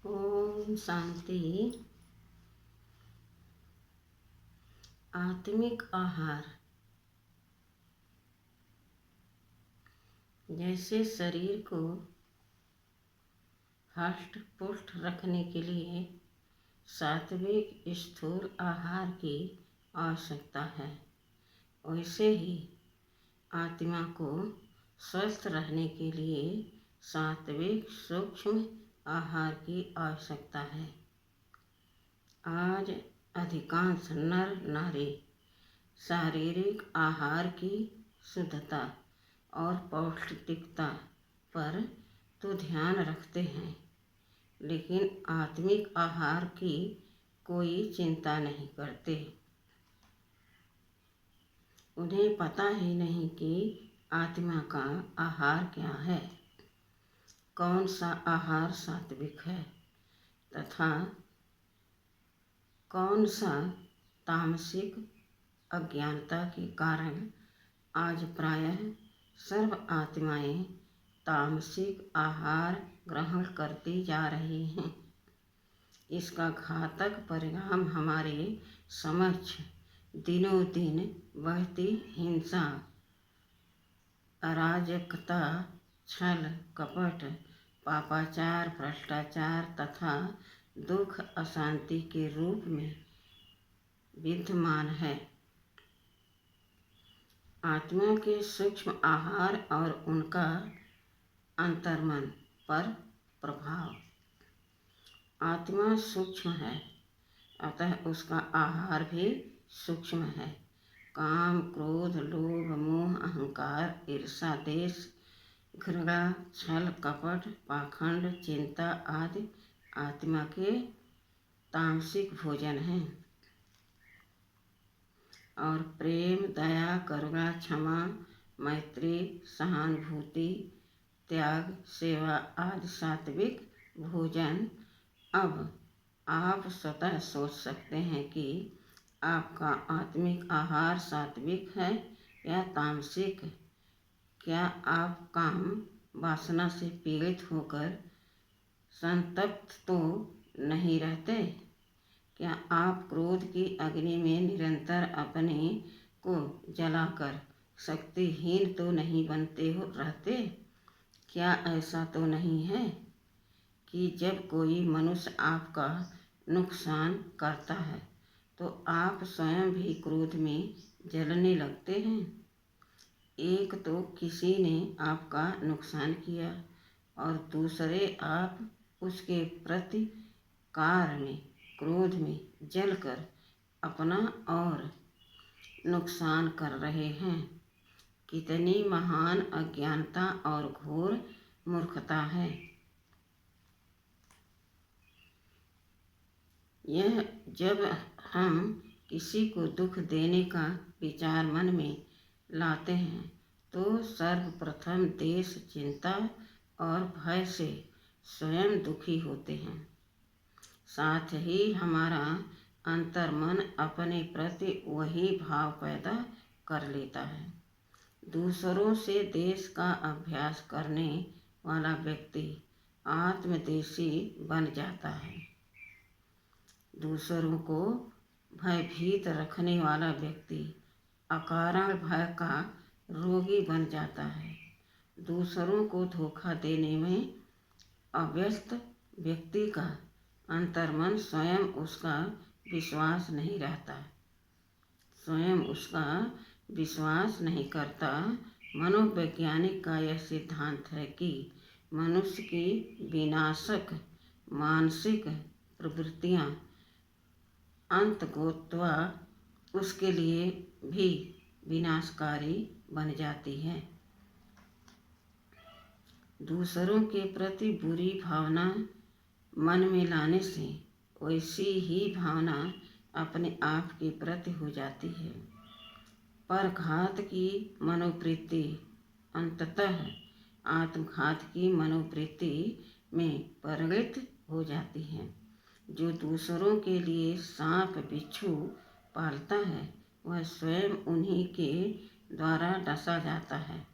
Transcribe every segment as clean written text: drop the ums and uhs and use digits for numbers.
ओम शांति। आत्मिक आहार। जैसे शरीर को हष्ट पुष्ट रखने के लिए सात्विक स्थूल आहार की आवश्यकता है, वैसे ही आत्मा को स्वस्थ रहने के लिए सात्विक सूक्ष्म आहार की आवश्यकता है। आज अधिकांश नर नारी शारीरिक आहार की शुद्धता और पौष्टिकता पर तो ध्यान रखते हैं, लेकिन आत्मिक आहार की कोई चिंता नहीं करते। उन्हें पता ही नहीं कि आत्मा का आहार क्या है, कौन सा आहार सात्विक है तथा कौन सा तामसिक। अज्ञानता के कारण आज प्रायः सर्व आत्माएं तामसिक आहार ग्रहण करती जा रही हैं। इसका घातक परिणाम हमारे समक्ष दिनों दिन बढ़ती हिंसा, अराजकता, छल कपट, पापाचार, भ्रष्टाचार तथा दुख अशांति के रूप में विद्यमान है। आत्मा के सूक्ष्म आहार और उनका अंतर्मन पर प्रभाव। आत्मा सूक्ष्म है, अतः उसका आहार भी सूक्ष्म है। काम, क्रोध, लोभ, मोह, अहंकार, ईर्षा, द्वेष, घृणा, छल कपट, पाखंड, चिंता आदि आत्मा के तामसिक भोजन हैं। और प्रेम, दया, करुणा, क्षमा, मैत्री, सहानुभूति, त्याग, सेवा आदि सात्विक भोजन। अब आप स्वतः सोच सकते हैं कि आपका आत्मिक आहार सात्विक है या तामसिक। क्या आप काम वासना से पीड़ित होकर संतप्त तो नहीं रहते? क्या आप क्रोध की अग्नि में निरंतर अपने को जलाकर शक्तिहीन तो नहीं बनते रहते? क्या ऐसा तो नहीं है कि जब कोई मनुष्य आपका नुकसान करता है तो आप स्वयं भी क्रोध में जलने लगते हैं? एक तो किसी ने आपका नुकसान किया और दूसरे आप उसके प्रतिकार में क्रोध में जलकर अपना और नुकसान कर रहे हैं। कितनी महान अज्ञानता और घोर मूर्खता है। यह जब हम किसी को दुख देने का विचार मन में लाते हैं तो सर्वप्रथम द्वेष, चिंता और भय से स्वयं दुखी होते हैं। साथ ही हमारा अंतर्मन अपने प्रति वही भाव पैदा कर लेता है। दूसरों से द्वेष का अभ्यास करने वाला व्यक्ति आत्मद्वेषी बन जाता है। दूसरों को भयभीत रखने वाला व्यक्ति अकारण भय का रोगी बन जाता है। दूसरों को धोखा देने में अभ्यस्त व्यक्ति का अंतर्मन स्वयं उसका विश्वास नहीं रहता, स्वयं उसका विश्वास नहीं करता। मनोवैज्ञानिक का यह सिद्धांत है कि मनुष्य की विनाशक मानसिक प्रवृत्तियां अंततोगत्वा उसके लिए भी विनाशकारी बन जाती हैं। दूसरों के प्रति बुरी भावना मन में लाने से वैसी ही भावना अपने आप के प्रति हो जाती है। परघात की मनोवृत्ति अंततः आत्मघात की मनोवृत्ति में परिणत हो जाती है। जो दूसरों के लिए सांप बिच्छू पालता है वह स्वयं उन्हीं के द्वारा डसा जाता है।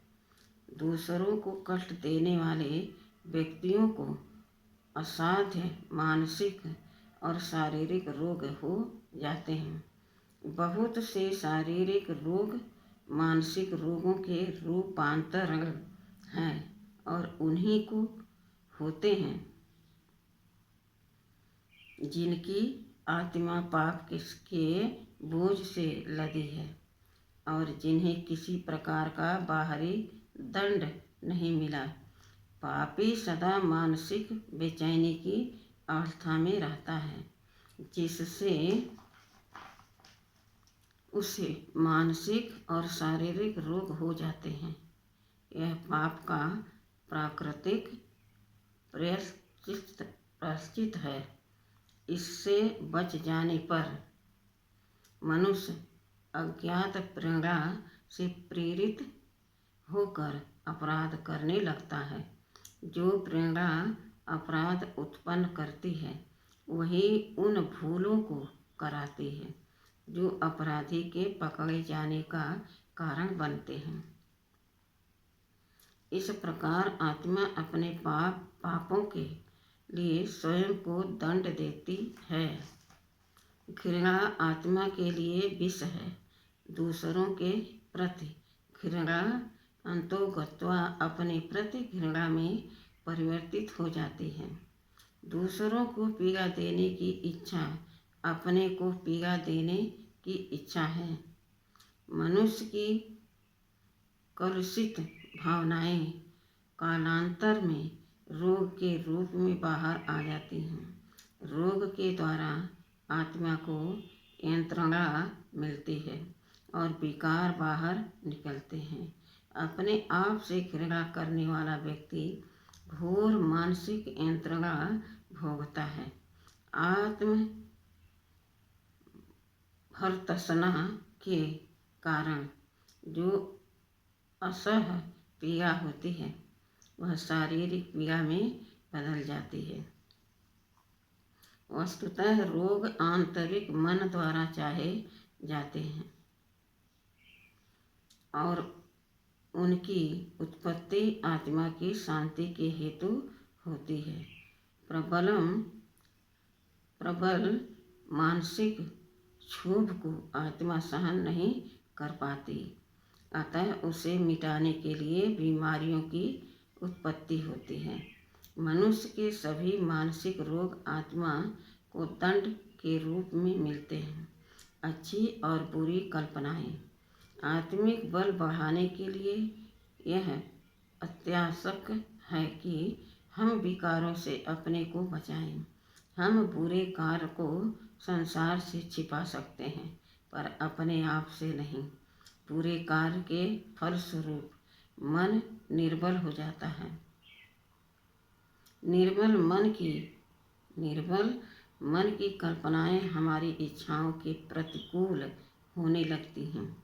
दूसरों को कष्ट देने वाले व्यक्तियों को असाध्य मानसिक और शारीरिक रोग हो जाते हैं। बहुत से शारीरिक रोग मानसिक रोगों के रूपांतरण हैं और उन्हीं को होते हैं जिनकी आत्मा पाप के बोझ से लदी है और जिन्हें किसी प्रकार का बाहरी दंड नहीं मिला। पापी सदा मानसिक बेचैनी की अवस्था में रहता है, जिससे उसे मानसिक और शारीरिक रोग हो जाते हैं। यह पाप का प्राकृतिक प्रायश्चित है। इससे बच जाने पर मनुष्य अज्ञात प्रेरणा से प्रेरित होकर अपराध करने लगता है। जो प्रेरणा अपराध उत्पन्न करती है वही उन भूलों को कराती है जो अपराधी के पकड़े जाने का कारण बनते हैं। इस प्रकार आत्मा अपने पापों के लिए स्वयं को दंड देती है। घृणा आत्मा के लिए विष है। दूसरों के प्रति घृणा अंतोगत्वा अपने प्रति घृणा में परिवर्तित हो जाती है। दूसरों को पीड़ा देने की इच्छा अपने को पीड़ा देने की इच्छा है। मनुष्य की कलुषित भावनाएं कालांतर में रोग के रूप में बाहर आ जाती हैं। रोग के द्वारा आत्मा को यंत्रणा मिलती है और विकार बाहर निकलते हैं। अपने आप से घृणा करने वाला व्यक्ति घोर मानसिक यंत्रणा भोगता है। आत्म भर्त्सना के कारण जो असह पीड़ा होती है वह शारीरिक पीड़ा में बदल जाती है। वस्तुतः रोग आंतरिक मन द्वारा चाहे जाते हैं और उनकी उत्पत्ति आत्मा की शांति के हेतु होती है। प्रबल मानसिक क्षोभ को आत्मा सहन नहीं कर पाती, अतः उसे मिटाने के लिए बीमारियों की उत्पत्ति होती है। मनुष्य के सभी मानसिक रोग आत्मा को दंड के रूप में मिलते हैं। अच्छी और बुरी कल्पनाएं आत्मिक बल बढ़ाने के लिए यह अत्यावश्यक है कि हम विकारों से अपने को बचाएं। हम बुरे कार्य को संसार से छिपा सकते हैं पर अपने आप से नहीं। बुरे कार्य के फलस्वरूप मन निर्बल हो जाता है। निर्बल मन की कल्पनाएं हमारी इच्छाओं के प्रतिकूल होने लगती हैं।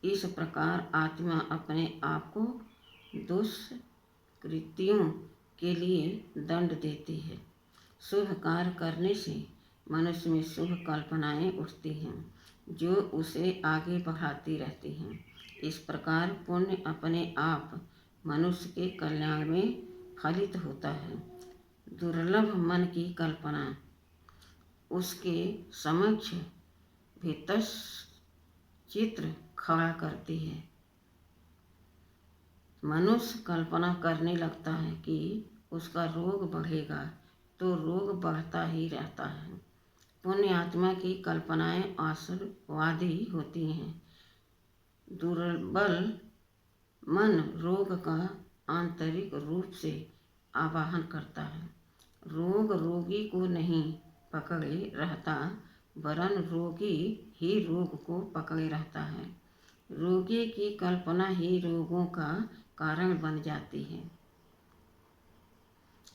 इस प्रकार आत्मा अपने आप को दुष्कृत्यों के लिए दंड देती है। शुभ कार्य करने से मनुष्य में शुभ कल्पनाएं उठती हैं जो उसे आगे बढ़ाती रहती हैं। इस प्रकार पुण्य अपने आप मनुष्य के कल्याण में फलित होता है। दुर्लभ मन की कल्पना उसके समक्ष भीतस चित्र खड़ा करती है। मनुष्य कल्पना करने लगता है कि उसका रोग बढ़ेगा तो रोग बढ़ता ही रहता है। पुण्य आत्मा की कल्पनाएं आशावादी होती हैं। दुर्बल मन रोग का आंतरिक रूप से आवाहन करता है। रोग रोगी को नहीं पकड़े रहता वरन रोगी ही रोग को पकड़े रहता है। रोगी की कल्पना ही रोगों का कारण बन जाती है।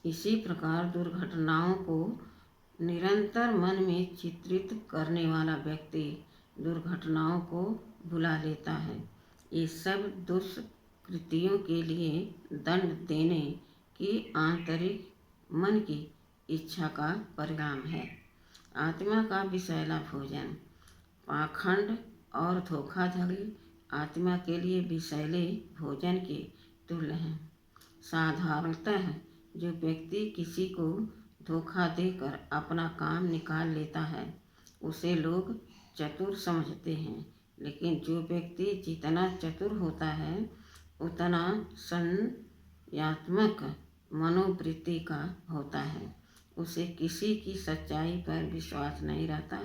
इसी प्रकार दुर्घटनाओं को निरंतर मन में चित्रित करने वाला व्यक्ति दुर्घटनाओं को बुला लेता है। ये सब दुष्कृतियों के लिए दंड देने की आंतरिक मन की इच्छा का परिणाम है। आत्मा का विषैला भोजन पाखंड और धोखाधड़ी आत्मा के लिए विषैले भोजन के तुल्य हैं। साधारणतः जो व्यक्ति किसी को धोखा देकर अपना काम निकाल लेता है उसे लोग चतुर समझते हैं, लेकिन जो व्यक्ति जितना चतुर होता है उतना संयतात्मक मनोवृत्ति का होता है। उसे किसी की सच्चाई पर विश्वास नहीं रहता।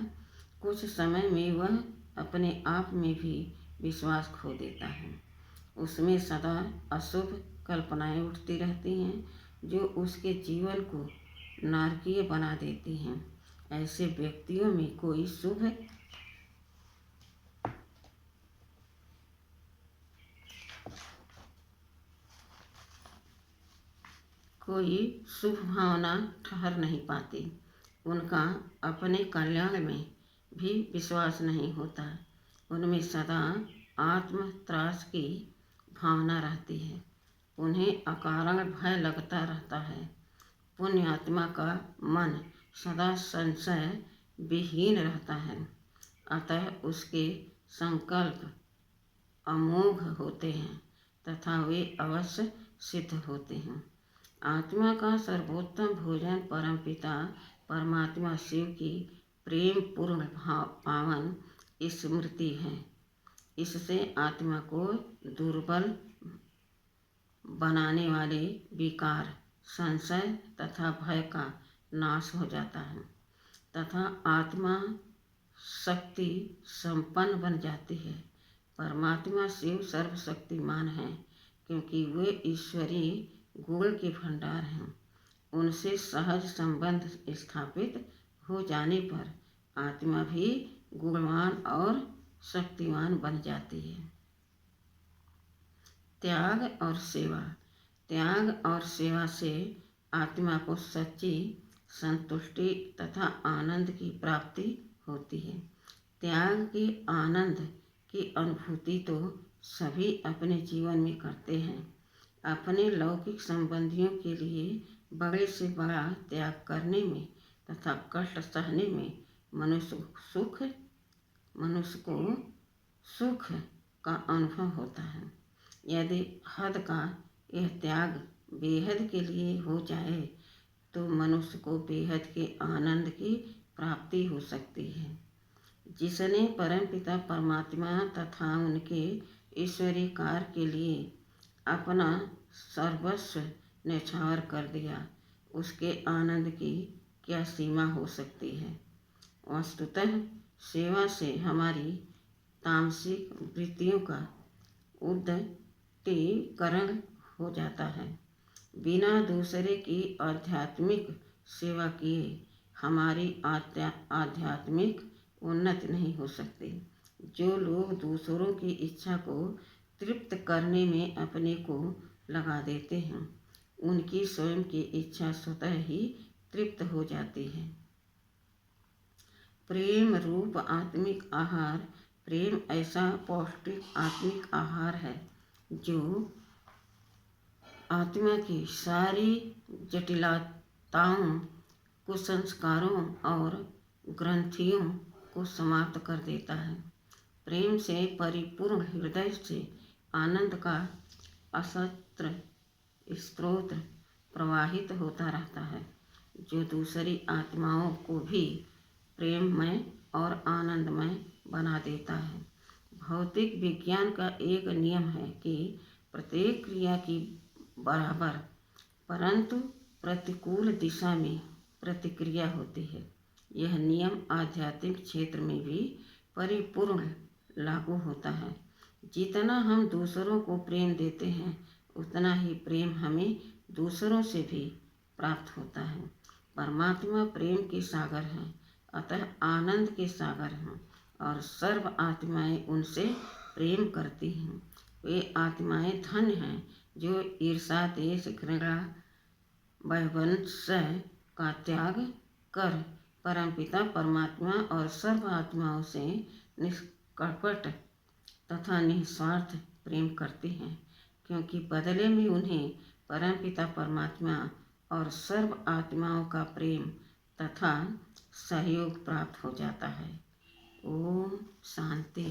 कुछ समय में वह अपने आप में भी विश्वास खो देता है। उसमें सदा अशुभ कल्पनाएं उठती रहती हैं जो उसके जीवन को नारकीय बना देती हैं। ऐसे व्यक्तियों में कोई शुभ भावना ठहर नहीं पाती। उनका अपने कल्याण में भी विश्वास नहीं होता। उनमें सदा आत्मत्रास की भावना रहती है। उन्हें अकारण भय लगता रहता है। पुण्यात्मा का मन सदा संशय विहीन रहता है, अतः उसके संकल्प अमोघ होते हैं तथा वे अवश्य सिद्ध होते हैं। आत्मा का सर्वोत्तम भोजन परमपिता परमात्मा शिव की प्रेम पूर्ण पावन स्मृति है। इससे आत्मा को दुर्बल बनाने वाले विकार, संशय तथा भय का नाश हो जाता है तथा आत्मा शक्ति संपन्न बन जाती है। परमात्मा शिव सर्वशक्तिमान है क्योंकि वे ईश्वरीय गुण के भंडार हैं। उनसे सहज संबंध स्थापित हो जाने पर आत्मा भी गुणवान और शक्तिवान बन जाती है। त्याग और सेवा। त्याग और सेवा से आत्मा को सच्ची संतुष्टि तथा आनंद की प्राप्ति होती है। त्याग के आनंद की अनुभूति तो सभी अपने जीवन में करते हैं। अपने लौकिक संबंधियों के लिए बड़े से बड़ा त्याग करने में तथा कष्ट सहने में मनुष्य को सुख का अनुभव होता है। यदि हद का यह त्याग बेहद के लिए हो जाए तो मनुष्य को बेहद के आनंद की प्राप्ति हो सकती है। जिसने परमपिता परमात्मा तथा उनके ईश्वरीय कार्य के लिए अपना सर्वस्व न्यौछावर कर दिया, उसके आनंद की क्या सीमा हो सकती है। वस्तुतः सेवा से हमारी तामसिक वृत्तियों का उद्दीकरण हो जाता है। बिना दूसरे की आध्यात्मिक सेवा किए हमारी आध्यात्मिक उन्नति नहीं हो सकती। जो लोग दूसरों की इच्छा को तृप्त करने में अपने को लगा देते हैं उनकी स्वयं की इच्छा स्वतः ही तृप्त हो जाती है। प्रेम रूप आत्मिक आहार। प्रेम ऐसा पौष्टिक आत्मिक आहार है जो आत्मा की सारी जटिलताओं, कुसंस्कारों और ग्रंथियों को समाप्त कर देता है। प्रेम से परिपूर्ण हृदय से आनंद का असत्र स्रोत प्रवाहित होता रहता है जो दूसरी आत्माओं को भी प्रेममय और आनंदमय बना देता है। भौतिक विज्ञान का एक नियम है कि प्रत्येक क्रिया की बराबर परंतु प्रतिकूल दिशा में प्रतिक्रिया होती है। यह नियम आध्यात्मिक क्षेत्र में भी परिपूर्ण लागू होता है। जितना हम दूसरों को प्रेम देते हैं उतना ही प्रेम हमें दूसरों से भी प्राप्त होता है। परमात्मा प्रेम के सागर हैं, अतः आनंद के सागर हैं और सर्व आत्माएं उनसे प्रेम करती हैं। वे आत्माएं धन्य हैं जो ईर्षा, द्वेष, घृणा, वैमनस्य का त्याग कर परमपिता परमात्मा और सर्व आत्माओं से निष्कपट तथा निस्वार्थ प्रेम करती हैं, क्योंकि बदले में उन्हें परमपिता परमात्मा और सर्व आत्माओं का प्रेम तथा सहयोग प्राप्त हो जाता है। ओम शांति।